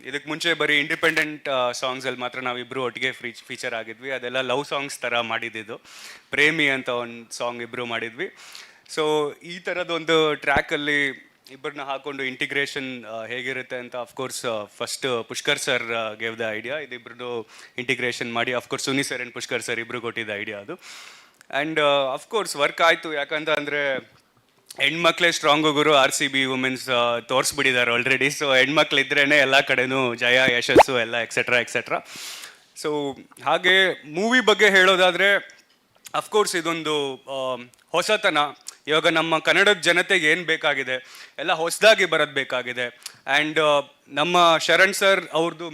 ಇದಕ್ಕೆ ಮುಂಚೆ ಬರೀ ಇಂಡಿಪೆಂಡೆಂಟ್ ಸಾಂಗ್ಸಲ್ಲಿ ಮಾತ್ರ ನಾವಿಬ್ಬರು ಒಟ್ಟಿಗೆ ಫೀಚರ್ ಆಗಿದ್ವಿ. ಅದೆಲ್ಲ ಲವ್ ಸಾಂಗ್ಸ್ ಥರ ಮಾಡಿದ್ದು. ಪ್ರೇಮಿ ಅಂತ ಒಂದು ಸಾಂಗ್ ಇಬ್ಬರು ಮಾಡಿದ್ವಿ. ಸೊ ಈ ಥರದೊಂದು ಟ್ರ್ಯಾಕಲ್ಲಿ ಇಬ್ಬರನ್ನ ಹಾಕೊಂಡು ಇಂಟಿಗ್ರೇಷನ್ ಹೇಗಿರುತ್ತೆ ಅಂತ of course first Pushkar sir gave the idea. ಇದಿಬ್ರದ್ದು ಇಂಟಿಗ್ರೇಷನ್ ಮಾಡಿ of course Suni sir and Pushkar sir ಇಬ್ಬರು ಕೊಟ್ಟಿದ್ದ ಐಡಿಯಾ ಅದು. ಆ್ಯಂಡ್ ಅಫ್ಕೋರ್ಸ್ ವರ್ಕ್ ಆಯಿತು. ಯಾಕಂತ ಅಂದರೆ ಹೆಣ್ಮಕ್ಳೇ ಸ್ಟ್ರಾಂಗು ಗುರು, RCB ವುಮೆನ್ಸ್ ತೋರಿಸ್ಬಿಟ್ಟಿದ್ದಾರೆ ಆಲ್ರೆಡಿ. ಸೊ ಹೆಣ್ಮಕ್ಳು ಇದ್ರೇ ಎಲ್ಲ ಕಡೆನೂ ಜಯ, ಯಶಸ್ಸು ಎಲ್ಲ ಎಕ್ಸೆಟ್ರಾ ಎಕ್ಸೆಟ್ರಾ. ಸೊ ಹಾಗೆ ಮೂವಿ ಬಗ್ಗೆ ಹೇಳೋದಾದರೆ ಅಫ್ಕೋರ್ಸ್ ಇದೊಂದು ಹೊಸತನ. ಇವಾಗ ನಮ್ಮ ಕನ್ನಡದ ಜನತೆಗೆ ಏನು ಬೇಕಾಗಿದೆ ಎಲ್ಲ ಹೊಸದಾಗಿ ಬರೋದು ಬೇಕಾಗಿದೆ. ಆ್ಯಂಡ್ ನಮ್ಮ ಶರಣ್ ಸರ್ ಅವ್ರದ್ದು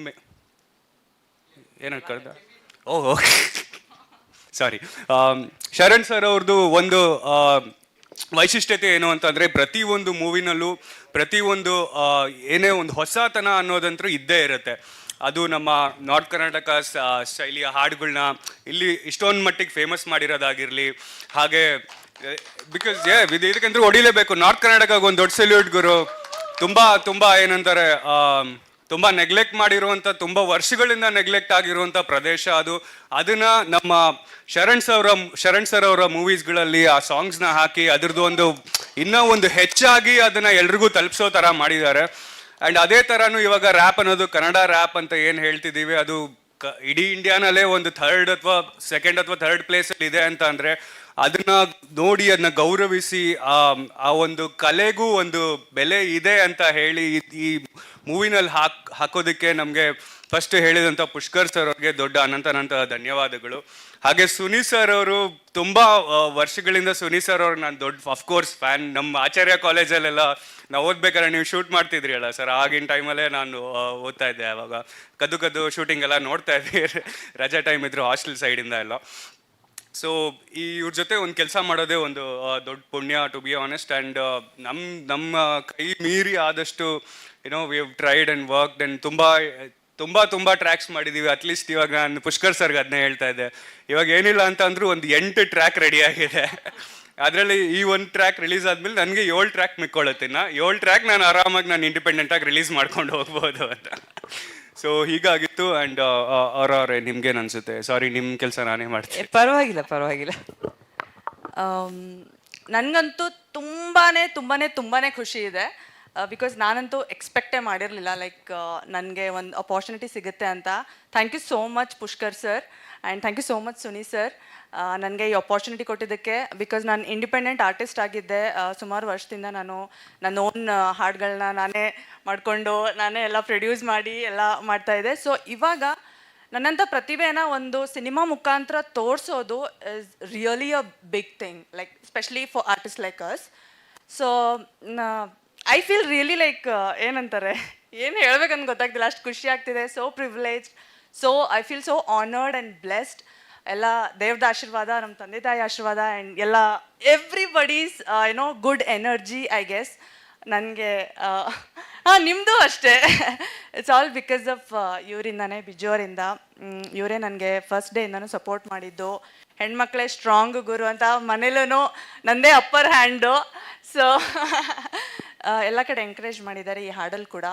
ಏನಂತ ಕರೆದ ಓಕೆ ಸಾರಿ ಶರಣ್ ಸರ್ ಅವ್ರದ್ದು ಒಂದು ವೈಶಿಷ್ಟ್ಯತೆ ಏನು ಅಂತಂದರೆ ಪ್ರತಿಯೊಂದು ಮೂವಿನಲ್ಲೂ ಪ್ರತಿಯೊಂದು ಏನೇ ಒಂದು ಹೊಸತನ ಅನ್ನೋದಂತೂ ಇದ್ದೇ ಇರುತ್ತೆ. ಅದು ನಮ್ಮ ನಾರ್ತ್ ಕರ್ನಾಟಕ ಶೈಲಿಯ ಹಾಡುಗಳನ್ನ ಇಲ್ಲಿ ಇಷ್ಟೊಂದು ಮಟ್ಟಿಗೆ ಫೇಮಸ್ ಮಾಡಿರೋದಾಗಿರಲಿ. ಹಾಗೆ ಬಿಕಾಸ್ ಇದಕ್ಕಂತೂ ಹೊಡಿಲೇಬೇಕು. ನಾರ್ತ್ ಕರ್ನಾಟಕಕ್ಕೆ ಒಂದು ದೊಡ್ಡ ಸೆಲ್ಯೂಟ್ ಗುರು. ತುಂಬ ಏನಂತಾರೆ ತುಂಬ ನೆಗ್ಲೆಕ್ಟ್ ಮಾಡಿರುವಂಥ, ತುಂಬ ವರ್ಷಗಳಿಂದ ನೆಗ್ಲೆಕ್ಟ್ ಆಗಿರುವಂಥ ಪ್ರದೇಶ ಅದು. ಅದನ್ನು ನಮ್ಮ ಶರಣ್ ಸರ್ ಅವರ ಮೂವೀಸ್ಗಳಲ್ಲಿ ಆ ಸಾಂಗ್ಸ್ನ ಹಾಕಿ ಅದ್ರದ್ದು ಒಂದು ಇನ್ನೂ ಒಂದು ಹೆಚ್ಚಾಗಿ ಅದನ್ನು ಎಲ್ರಿಗೂ ತಲುಪಿಸೋ ಥರ ಮಾಡಿದ್ದಾರೆ. ಆ್ಯಂಡ್ ಅದೇ ಥರನೂ ಇವಾಗ ರ್ಯಾಪ್ ಅನ್ನೋದು, ಕನ್ನಡ ರ್ಯಾಪ್ ಅಂತ ಏನು ಹೇಳ್ತಿದ್ದೀವಿ, ಅದು ಇಡೀ ಇಂಡಿಯಾನಲ್ಲೇ ಒಂದು ಸೆಕೆಂಡ್ ಅಥವಾ ಥರ್ಡ್ ಪ್ಲೇಸಲ್ಲಿ ಇದೆ ಅಂತ ಅಂದರೆ ಅದನ್ನ ನೋಡಿ ಅದನ್ನ ಗೌರವಿಸಿ ಆ ಒಂದು ಕಲೆಗೂ ಒಂದು ಬೆಲೆ ಇದೆ ಅಂತ ಹೇಳಿ ಈ ಮೂವಿನಲ್ಲಿ ಹಾಕೋದಕ್ಕೆ ನಮಗೆ ಫಸ್ಟ್ ಹೇಳಿದಂಥ ಪುಷ್ಕರ್ ಸರ್ ಅವ್ರಿಗೆ ದೊಡ್ಡ ಅನಂತ ಧನ್ಯವಾದಗಳು. ಹಾಗೆ ಸುನಿ ಸರ್ ಅವರು ತುಂಬ ವರ್ಷಗಳಿಂದ ಸುನಿ ಸರ್ ಅವ್ರಿಗೆ ನಾನು ದೊಡ್ಡ ಅಫ್ಕೋರ್ಸ್ ಫ್ಯಾನ್. ನಮ್ಮ ಆಚಾರ್ಯ ಕಾಲೇಜಲ್ಲೆಲ್ಲ ನಾವು ಓದ್ಬೇಕಾದ್ರೆ ನೀವು ಶೂಟ್ ಮಾಡ್ತಿದ್ರಿ ಅಲ್ಲ ಸರ್, ಆಗಿನ ಟೈಮಲ್ಲೇ ನಾನು ಓದ್ತಾ ಇದ್ದೆ. ಆವಾಗ ಕದ್ದು ಶೂಟಿಂಗ್ ಎಲ್ಲ ನೋಡ್ತಾ ಇದ್ವಿ, ರಜಾ ಟೈಮ್ ಇದ್ರು ಹಾಸ್ಟೆಲ್ ಸೈಡಿಂದ ಎಲ್ಲ. ಸೊ ಇವ್ರ ಜೊತೆ ಒಂದು ಕೆಲಸ ಮಾಡೋದೇ ಒಂದು ದೊಡ್ಡ ಪುಣ್ಯ, ಟು ಬಿ ಆನೆಸ್ಟ್. ಆ್ಯಂಡ್ ನಮ್ಮ ಕೈ ಮೀರಿ ಆದಷ್ಟು we have tried and worked and ತುಂಬ ಟ್ರ್ಯಾಕ್ಸ್ ಮಾಡಿದ್ದೀವಿ. ಅಟ್ಲೀಸ್ಟ್ ಇವಾಗ ನಾನು ಪುಷ್ಕರ್ ಸರ್ಗೆ ಅದನ್ನೇ ಹೇಳ್ತಾ ಇದ್ದೆ, ಇವಾಗ ಏನಿಲ್ಲ ಅಂತ ಅಂದರೂ ಒಂದು 8 ಟ್ರ್ಯಾಕ್ ರೆಡಿ ಆಗಿದೆ. ಅದರಲ್ಲಿ ಈ ಒಂದು ಟ್ರ್ಯಾಕ್ ರಿಲೀಸ್ ಆದಮೇಲೆ ನನಗೆ 7 ಟ್ರ್ಯಾಕ್ ಮಿಕ್ಕೊಳ್ಳುತ್ತೆ. 7 ಟ್ರ್ಯಾಕ್ ನಾನು ಆರಾಮಾಗಿ ನಾನು ಇಂಡಿಪೆಂಡೆಂಟಾಗಿ ರಿಲೀಸ್ ಮಾಡ್ಕೊಂಡು ಹೋಗ್ಬೋದು ಅಂತ. ಸೊ ಹೀಗಾಗಿತ್ತು. ಆ್ಯಂಡ್ ಅವ್ರವ್ರೆ ನಿಮ್ಗೇನು ಅನಿಸುತ್ತೆ? ಸಾರಿ, ನಿಮ್ಮ ಕೆಲಸ ನಾನೇ ಮಾಡ್ತೀನಿ. ಪರವಾಗಿಲ್ಲ. ನನಗಂತೂ ತುಂಬಾ ಖುಷಿ ಇದೆ. ಬಿಕಾಸ್ ನಾನಂತೂ ಎಕ್ಸ್ಪೆಕ್ಟೇ ಮಾಡಿರಲಿಲ್ಲ ಲೈಕ್ ನನಗೆ ಒಂದು ಅಪಾರ್ಚುನಿಟಿ ಸಿಗುತ್ತೆ ಅಂತ. Thank you so much Pushkar sir and thank you so much Suni sir ನನಗೆ ಈ ಅಪಾರ್ಚುನಿಟಿ ಕೊಟ್ಟಿದ್ದಕ್ಕೆ. ಬಿಕಾಸ್ ನಾನು ಇಂಡಿಪೆಂಡೆಂಟ್ ಆರ್ಟಿಸ್ಟ್ ಆಗಿದ್ದೆ. ಸುಮಾರು ವರ್ಷದಿಂದ ನಾನು ನನ್ನ ಓನ್ ಹಾಡುಗಳನ್ನ ನಾನೇ ಮಾಡಿಕೊಂಡು ನಾನೇ ಎಲ್ಲ ಪ್ರೊಡ್ಯೂಸ್ ಮಾಡಿ ಎಲ್ಲ ಮಾಡ್ತಾಯಿದ್ದೆ. ಸೊ ಇವಾಗ ನನ್ನಂಥ ಪ್ರತಿಭೆನ ಒಂದು ಸಿನಿಮಾ ಮುಖಾಂತರ ತೋರಿಸೋದು is really a big thing, like specially for artist like us. So I feel really like ಏನಂತಾರೆ, ಏನು ಹೇಳ್ಬೇಕಂತ ಗೊತ್ತಾಗ್ತಿಲ್ಲ, ಅಷ್ಟು ಖುಷಿ ಆಗ್ತಿದೆ. So privilege, so I feel so honoured and blessed. ಎಲ್ಲ ದೇವ್ರದ ಆಶೀರ್ವಾದ, ನಮ್ಮ ತಂದೆ ತಾಯಿ ಆಶೀರ್ವಾದ ಆ್ಯಂಡ್ ಎಲ್ಲ everybody's good energy I guess. ನನಗೆ ನಿಮ್ಮದು ಅಷ್ಟೇ. ಇಟ್ಸ್ ಆಲ್ ಬಿಕಾಸ್ ಆಫ್ ಇವರಿಂದಾನೇ, ಬಿಜೋರಿಂದ. ಇವರೇ ನನಗೆ ಫಸ್ಟ್ ಡೇಯಿಂದನೂ ಸಪೋರ್ಟ್ ಮಾಡಿದ್ದು. ಹೆಣ್ಮಕ್ಳೇ ಸ್ಟ್ರಾಂಗ್ ಗುರು ಅಂತ ಮನೇಲೂ ನನ್ನದೇ ಅಪ್ಪರ್ ಹ್ಯಾಂಡು. ಸೊ ಎಲ್ಲ ಕಡೆ ಎಂಕರೇಜ್ ಮಾಡಿದ್ದಾರೆ ಈ ಹಾಡಲ್ಲಿ ಕೂಡ.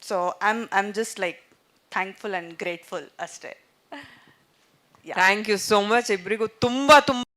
So I am just like thankful and grateful ಅಷ್ಟೇ. ಥ್ಯಾಂಕ್ ಯು ಸೋ ಮಚ್ ಇಬ್ಬರಿಗೂ. ತುಂಬ